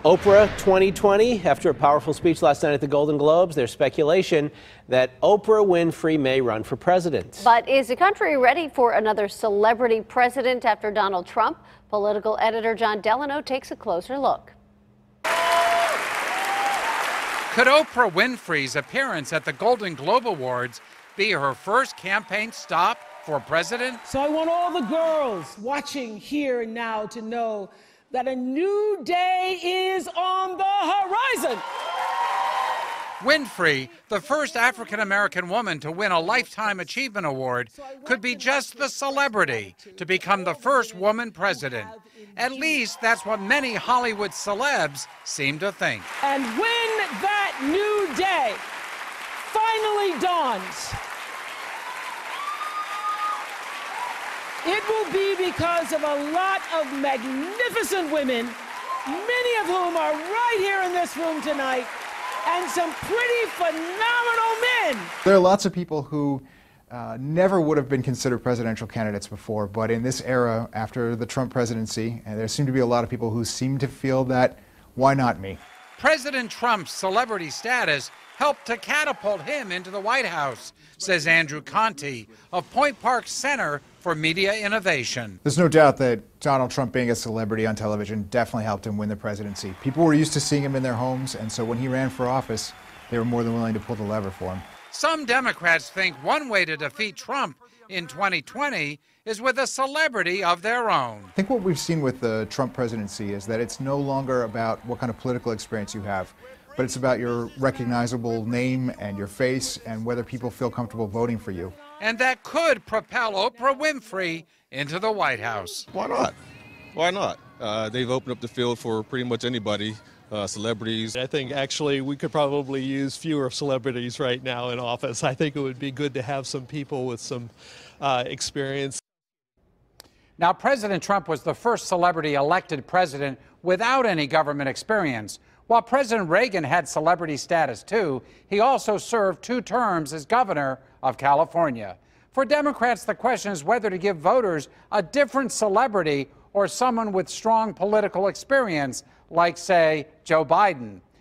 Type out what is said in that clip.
Oprah 2020. After a powerful speech last night at the Golden Globes, there's speculation that Oprah Winfrey may run for president. But is the country ready for another celebrity president after Donald Trump? Political editor John Delano takes a closer look. Could Oprah Winfrey's appearance at the Golden Globe Awards be her first campaign stop for president? So I want all the girls watching here and now to know that a new day is on the horizon. Winfrey, the first African-American woman to win a Lifetime Achievement Award, could be just the celebrity to become the first woman president. At least that's what many Hollywood celebs seem to think. And when that new day finally dawns, it will be because of a lot of magnificent women, many of whom are right here in this room tonight, and some pretty phenomenal men. There are lots of people who never would have been considered presidential candidates before, but in this era, after the Trump presidency, and there seem to be a lot of people who seem to feel that, why not me? President Trump's celebrity status helped to catapult him into the White House, says Andrew Conti of Point Park Center for Media Innovation. There's no doubt that Donald Trump being a celebrity on television definitely helped him win the presidency. People were used to seeing him in their homes, and so when he ran for office, they were more than willing to pull the lever for him. Some Democrats think one way to defeat Trump in 2020 is with a celebrity of their own. I think what we've seen with the Trump presidency is that it's no longer about what kind of political experience you have, but it's about your recognizable name and your face and whether people feel comfortable voting for you. And that could propel Oprah Winfrey into the White House. Why not? Why not? They've opened up the field for pretty much anybody, celebrities. I think actually we could probably use fewer celebrities right now in office. I think it would be good to have some people with some experience. Now, President Trump was the first celebrity elected president without any government experience. While President Reagan had celebrity status too, he also served 2 terms as governor of California. For Democrats, the question is whether to give voters a different celebrity or someone with strong political experience, like, say, Joe Biden.